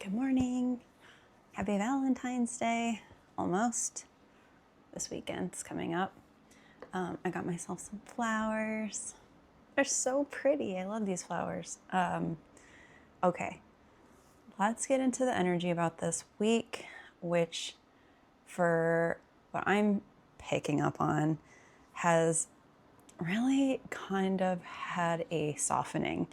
Good morning. Happy Valentine's Day. Almost. This weekend's coming up. I got myself some flowers. They're so pretty. I love these flowers. Okay, let's get into the energy about this week, which for what I'm picking up on has really kind of had a softening.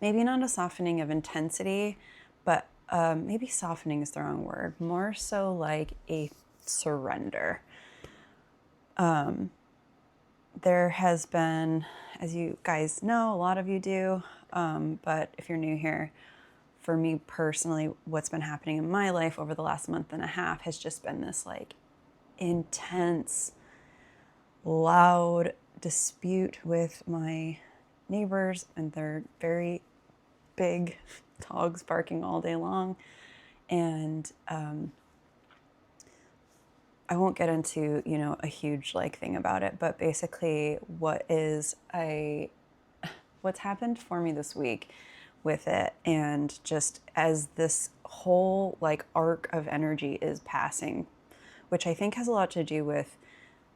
Maybe not a softening of intensity, but maybe softening is the wrong word. More so like a surrender. There has been, as you guys know, a lot of you do, but if you're new here, for me personally, what's been happening in my life over the last month and a half has just been this like intense, loud dispute with my neighbors, and they're very big dogs barking all day long. And I won't get into, a huge like thing about it, but basically what's happened for me this week with it, and just as this whole like arc of energy is passing, which I think has a lot to do with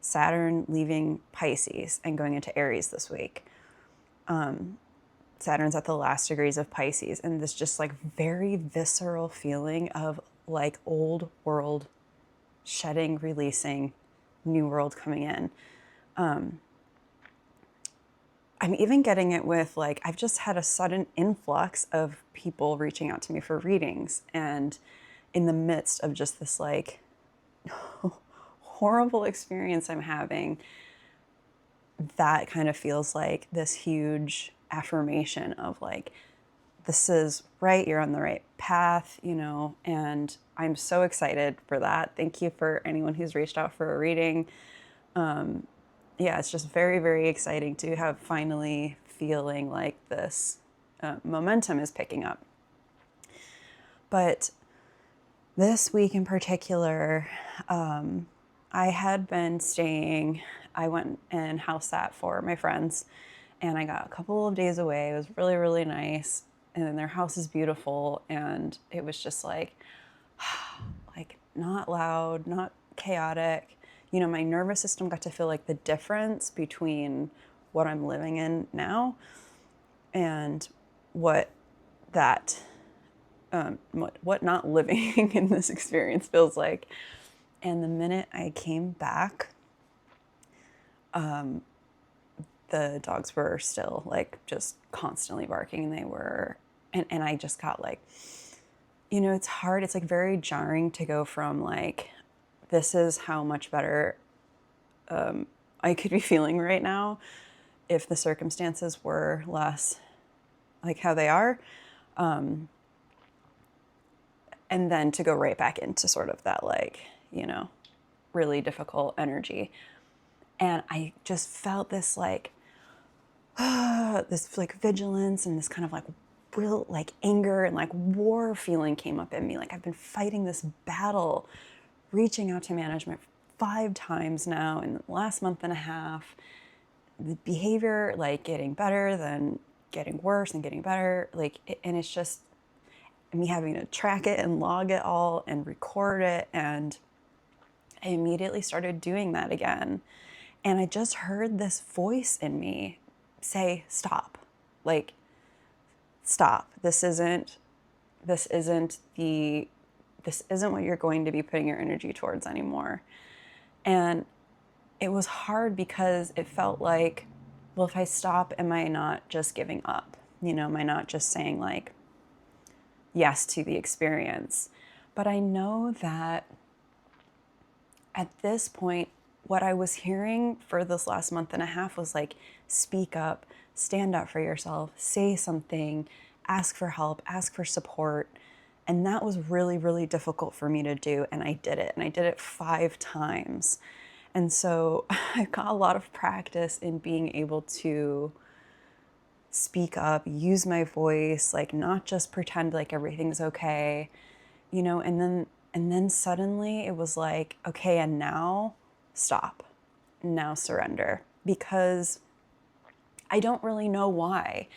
Saturn leaving Pisces and going into Aries this week. Saturn's at the last degrees of Pisces, and this just like very visceral feeling of like old world shedding, releasing, new world coming in. I'm even getting it with like, I've just had a sudden influx of people reaching out to me for readings, and in the midst of just this like horrible experience I'm having, that kind of feels like this huge affirmation of like, this is right, you're on the right path, and I'm so excited for that. Thank you for anyone who's reached out for a reading. Yeah, it's just very, very exciting to have finally feeling like this momentum is picking up. But this week in particular, I had been I went and house sat for my friends, and I got a couple of days away. It was really, really nice. And then their house is beautiful. And it was just like not loud, not chaotic. My nervous system got to feel like the difference between what I'm living in now and what not living in this experience feels like. And the minute I came back, the dogs were still like just constantly barking, and I just got like, it's hard. It's like very jarring to go from like, this is how much better I could be feeling right now if the circumstances were less like how they are. And then to go right back into sort of that like, really difficult energy. And I just felt this like, this like vigilance and this kind of like real like anger and like war feeling came up in me. Like I've been fighting this battle, reaching out to management 5 times now in the last month and a half. The behavior like getting better, then getting worse and getting better. And it's just me having to track it and log it all and record it. And I immediately started doing that again. And I just heard this voice in me say, stop, like, stop. This isn't what you're going to be putting your energy towards anymore. And it was hard because it felt like, well, if I stop, am I not just giving up? Am I not just saying like, yes to the experience? But I know that at this point, what I was hearing for this last month and a half was like, speak up, stand up for yourself, say something, ask for help, ask for support. And that was really, really difficult for me to do. And I did it. And I did it 5 times. And so I got a lot of practice in being able to speak up, use my voice, like not just pretend like everything's okay, and then suddenly it was like, okay, and now stop, now surrender, because I don't really know why.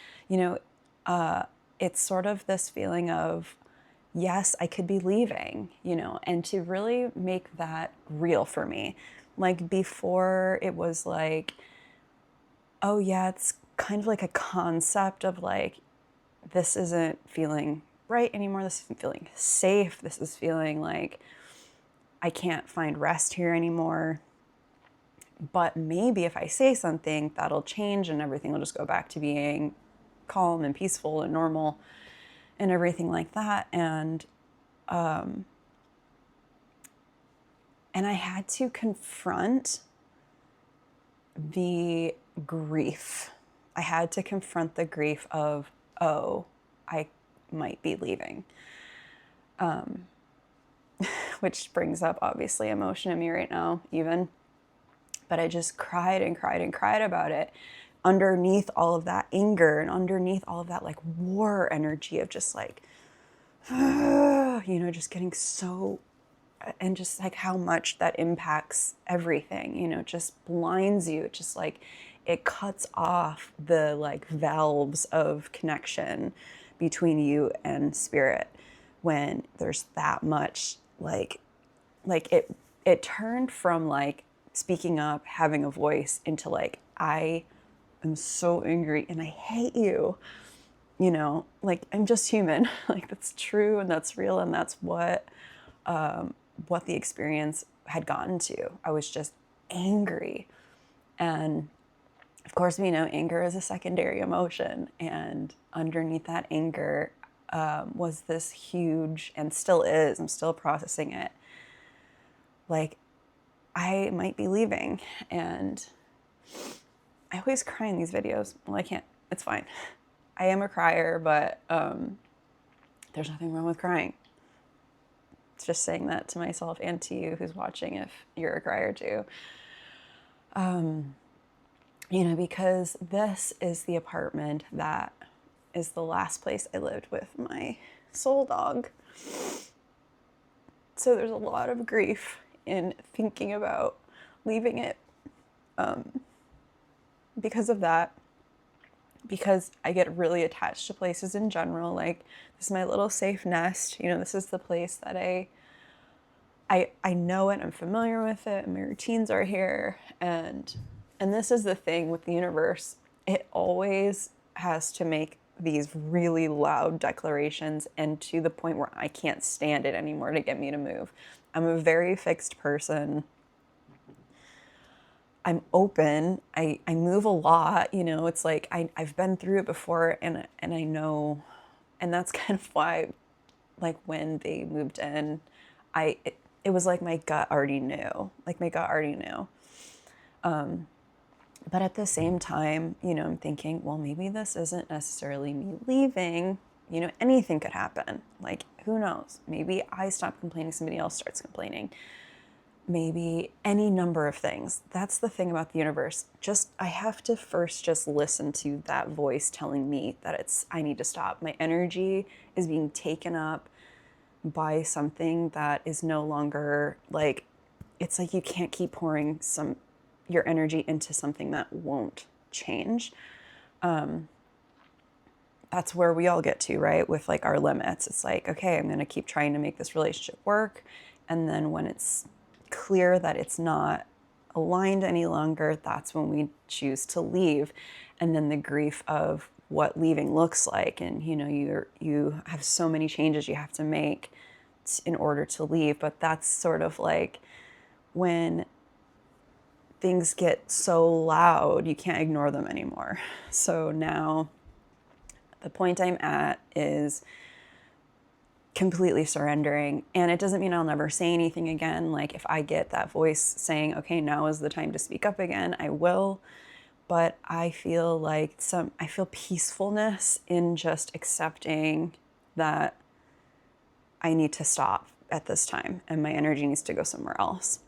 it's sort of this feeling of, yes, I could be leaving, you know, and to really make that real for me. Like before, it was like, oh yeah, it's kind of like a concept of like, this isn't feeling right anymore. This isn't feeling safe. This is feeling like I can't find rest here anymore. But maybe if I say something, that'll change and everything will just go back to being calm and peaceful and normal and everything like that. And I had to confront the grief. I had to confront the grief of, oh, I might be leaving. Which brings up obviously emotion in me right now, even. But I just cried and cried and cried about it underneath all of that anger and underneath all of that like war energy of just like, you know, just getting so, and just like how much that impacts everything, you know, just blinds you. It just like, it cuts off the like valves of connection between you and spirit when there's that much like it turned from like speaking up, having a voice into like, I am so angry and I hate you. You know, like I'm just human. Like that's true and that's real and that's what the experience had gotten to. I was just angry. And of course, we know anger is a secondary emotion. And underneath that anger was this huge, and still is, I'm still processing it, like I might be leaving. And I always cry in these videos. Well, I can't, it's fine. I am a crier, but there's nothing wrong with crying. It's just saying that to myself and to you who's watching if you're a crier too. You know, because this is the apartment that is the last place I lived with my soul dog. So there's a lot of grief in thinking about leaving it because of that. Because I get really attached to places in general. Like, this is my little safe nest. You know, this is the place that I know it, I'm familiar with it, and my routines are here. And this is the thing with the universe. It always has to make these really loud declarations, and to the point where I can't stand it anymore to get me to move. I'm a very fixed person. I'm open. I move a lot, you know, it's like I've been through it before, and I know, and that's kind of why, like when they moved in, it was like my gut already knew. Like my gut already knew. But at the same time, you know, I'm thinking, well, maybe this isn't necessarily me leaving. You know, anything could happen. Like, who knows? Maybe I stop complaining, somebody else starts complaining. Maybe any number of things. That's the thing about the universe. I have to first just listen to that voice telling me that I need to stop. My energy is being taken up by something that is no longer like, it's like you can't keep pouring your energy into something that won't change. That's where we all get to, right? With like our limits. It's like, okay, I'm going to keep trying to make this relationship work. And then when it's clear that it's not aligned any longer, that's when we choose to leave. And then the grief of what leaving looks like. And, you know, you have so many changes you have to make in order to leave. But that's sort of like when things get so loud, you can't ignore them anymore. So now the point I'm at is completely surrendering. And it doesn't mean I'll never say anything again. Like if I get that voice saying, okay, now is the time to speak up again, I will. But I feel like I feel peacefulness in just accepting that I need to stop at this time and my energy needs to go somewhere else.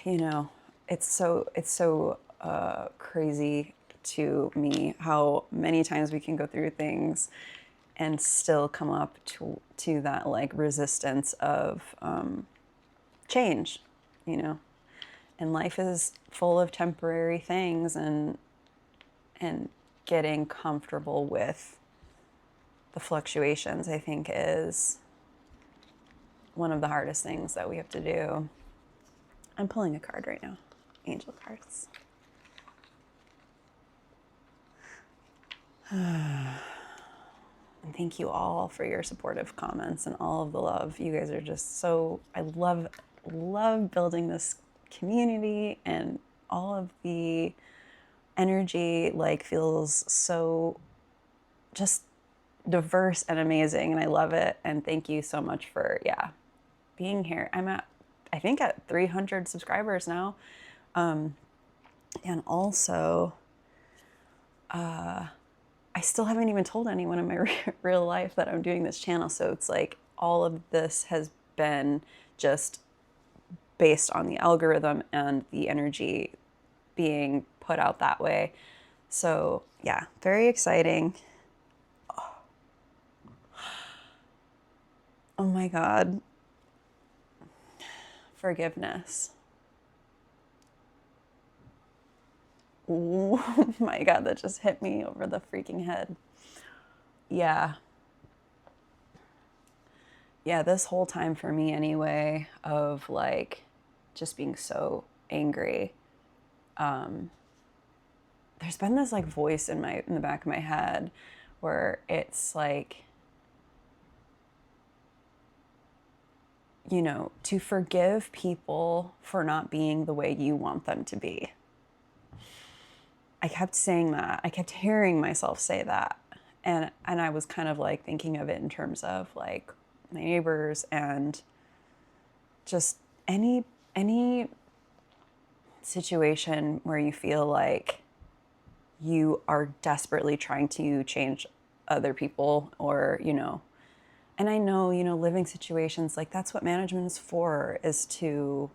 You know, it's so crazy to me how many times we can go through things and still come up to that like resistance of change, you know. And life is full of temporary things, and and getting comfortable with the fluctuations, I think, is one of the hardest things that we have to do. I'm pulling a card right now. Angel cards. And thank you all for your supportive comments and all of the love. You guys are just so, I love building this community, and all of the energy like feels so just diverse and amazing, and I love it. And thank you so much for being here. I'm at, I think, at 300 subscribers now, and also I still haven't even told anyone in my real life that I'm doing this channel. So it's like all of this has been just based on the algorithm and the energy being put out that way. So yeah, very exciting. Oh my God. Forgiveness. Oh my God, that just hit me over the freaking head. Yeah. Yeah, this whole time for me anyway, of like just being so angry, there's been this like voice in the back of my head where it's like, you know, to forgive people for not being the way you want them to be. I kept saying that. I kept hearing myself say that. And I was kind of like thinking of it in terms of like my neighbors and just any situation where you feel like you are desperately trying to change other people, or, you know, and I know, you know, living situations, like that's what management is for, is to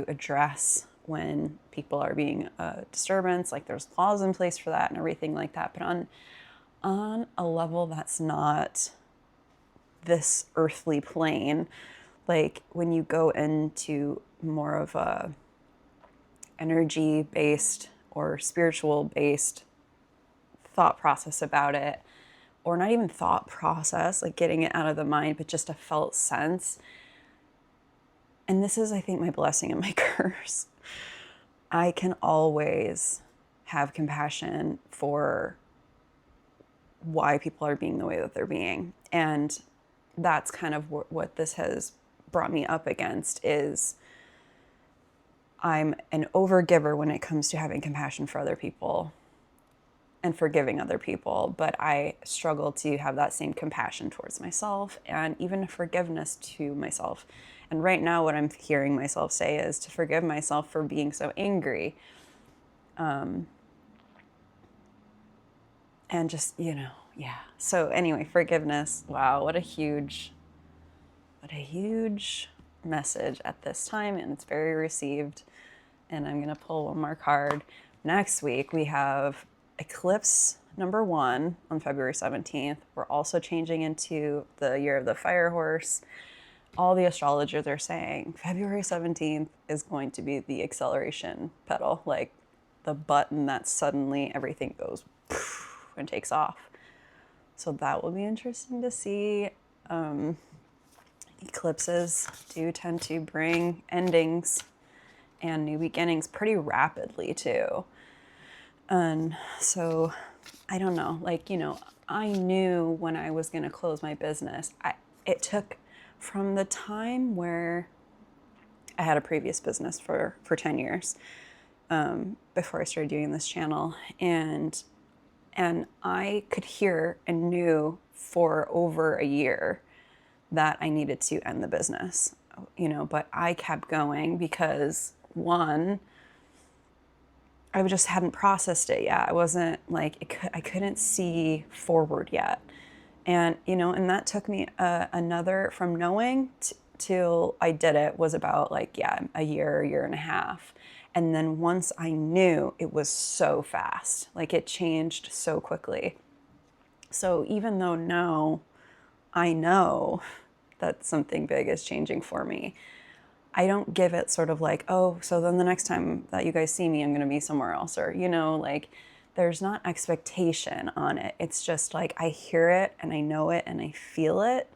address when people are being a disturbance. Like there's laws in place for that and everything like that. But on a level that's not this earthly plane, like when you go into more of a energy based or spiritual based thought process about it, or not even thought process, like getting it out of the mind, but just a felt sense. And this is, I think, my blessing and my curse. I can always have compassion for why people are being the way that they're being. And that's kind of what this has brought me up against, is I'm an overgiver when it comes to having compassion for other people and forgiving other people, but I struggle to have that same compassion towards myself and even forgiveness to myself. And right now what I'm hearing myself say is to forgive myself for being so angry. And just, you know, yeah. So anyway, forgiveness. Wow, what a huge message at this time, and it's very received. And I'm gonna pull one more card. Next week we have eclipse number 1 on February 17th. We're also changing into the year of the fire horse. All the astrologers are saying February 17th is going to be the acceleration pedal, like the button that suddenly everything goes and takes off. So that will be interesting to see. Eclipses do tend to bring endings and new beginnings pretty rapidly too. And so I don't know, like, you know, I knew when I was going to close my business, it took from the time where I had a previous business for 10 years, before I started doing this channel. And I could hear and knew for over a year that I needed to end the business, you know, but I kept going because, one, I just hadn't processed it yet. I wasn't like, I couldn't see forward yet. And, you know, and that took me another, from knowing till I did it, was about like, a year and a half. And then once I knew, it was so fast, like it changed so quickly. So even though now I know that something big is changing for me, I don't give it sort of like, oh, so then the next time that you guys see me, I'm going to be somewhere else, or, you know, like there's not expectation on it. It's just like I hear it and I know it and I feel it.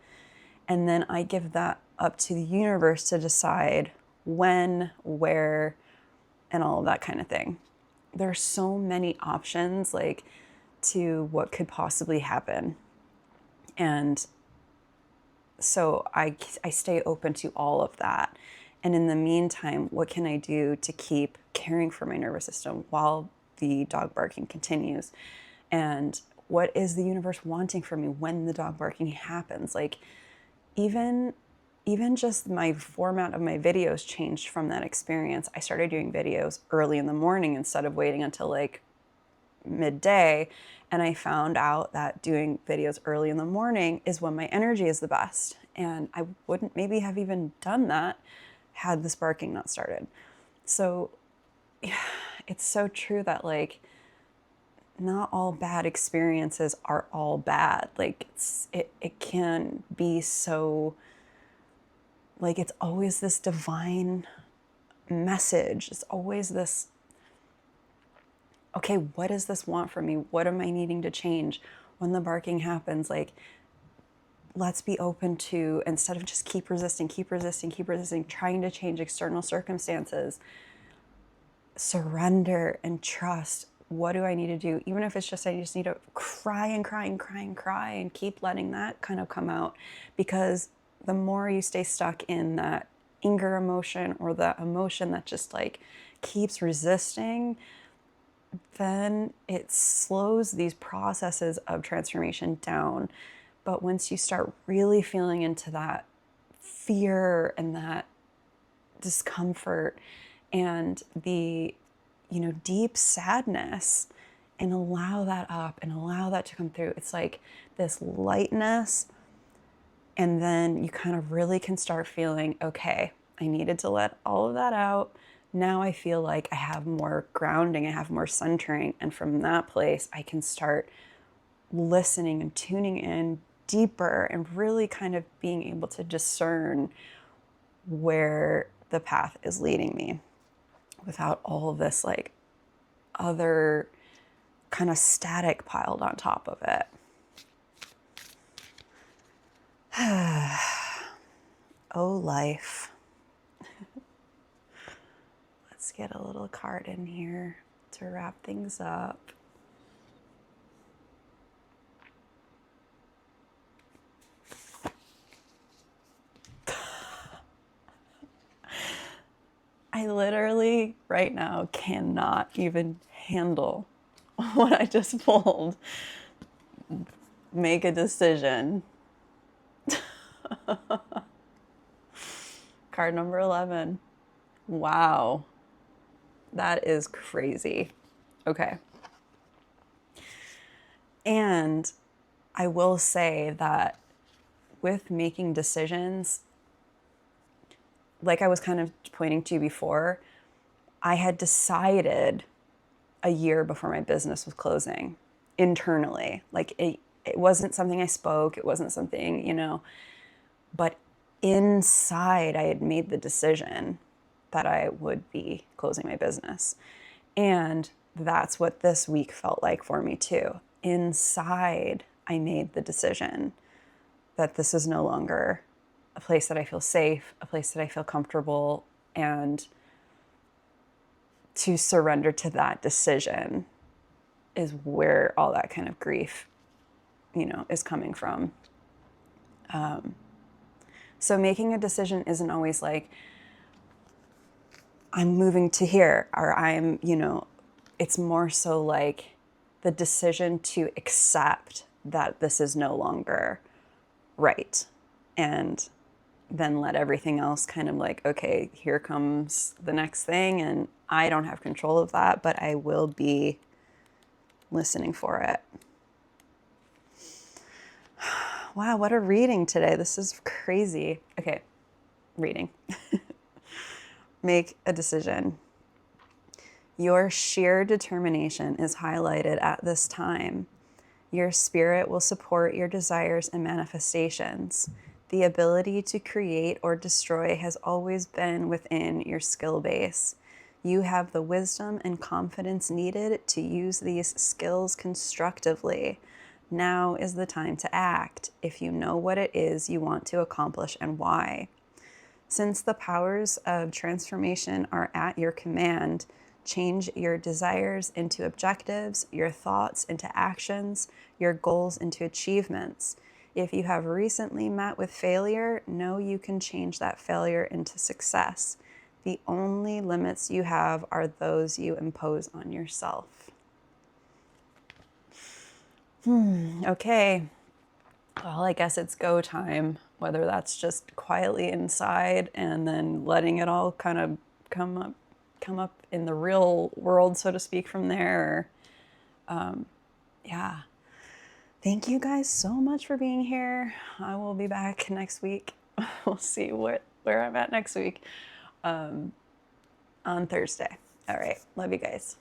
And then I give that up to the universe to decide when, where, and all of that kind of thing. There's so many options like to what could possibly happen. And so I stay open to all of that. And in the meantime, what can I do to keep caring for my nervous system while the dog barking continues? And what is the universe wanting from me when the dog barking happens? Like even just my format of my videos changed from that experience. I started doing videos early in the morning instead of waiting until like midday. And I found out that doing videos early in the morning is when my energy is the best. And I wouldn't maybe have even done that had the sparking not started. So yeah, it's so true that like not all bad experiences are all bad. Like it can be so like it's always this divine message. It's always this, okay, what does this want from me? What am I needing to change? When the barking happens, like, let's be open to, instead of just keep resisting, trying to change external circumstances, surrender and trust. What do I need to do? Even if it's just, I just need to cry and keep letting that kind of come out. Because the more you stay stuck in that anger emotion or that emotion that just like keeps resisting, then it slows these processes of transformation down. But once you start really feeling into that fear and that discomfort and the, deep sadness, and allow that up and allow that to come through, it's like this lightness. And then you kind of really can start feeling, okay, I needed to let all of that out. Now I feel like I have more grounding, I have more centering. And from that place, I can start listening and tuning in deeper and really kind of being able to discern where the path is leading me without all of this like other kind of static piled on top of it. Oh, life. Let's get a little card in here to wrap things up. I literally right now cannot even handle what I just pulled. Make a decision. Card number 11. Wow. That is crazy. Okay. And I will say that with making decisions, like I was kind of pointing to before, I had decided a year before my business was closing internally. Like it wasn't something I spoke, it wasn't something, but inside I had made the decision that I would be closing my business. And that's what this week felt like for me too. Inside, I made the decision that this is no longer a place that I feel safe, a place that I feel comfortable, and to surrender to that decision is where all that kind of grief, is coming from. So making a decision isn't always like, I'm moving to here, or I'm, it's more so like the decision to accept that this is no longer right. And then let everything else kind of like, okay, here comes the next thing. And I don't have control of that, but I will be listening for it. Wow, what a reading today. This is crazy. Okay, reading. Make a decision. Your sheer determination is highlighted at this time. Your spirit will support your desires and manifestations. The ability to create or destroy has always been within your skill base. You have the wisdom and confidence needed to use these skills constructively. Now is the time to act if you know what it is you want to accomplish and why. Since the powers of transformation are at your command, change your desires into objectives, your thoughts into actions, your goals into achievements. If you have recently met with failure, know you can change that failure into success. The only limits you have are those you impose on yourself. Okay. Well, I guess it's go time, whether that's just quietly inside and then letting it all kind of come up in the real world, so to speak, from there. Yeah. Thank you guys so much for being here. I will be back next week. We'll see where I'm at next week on Thursday. All right. Love you guys.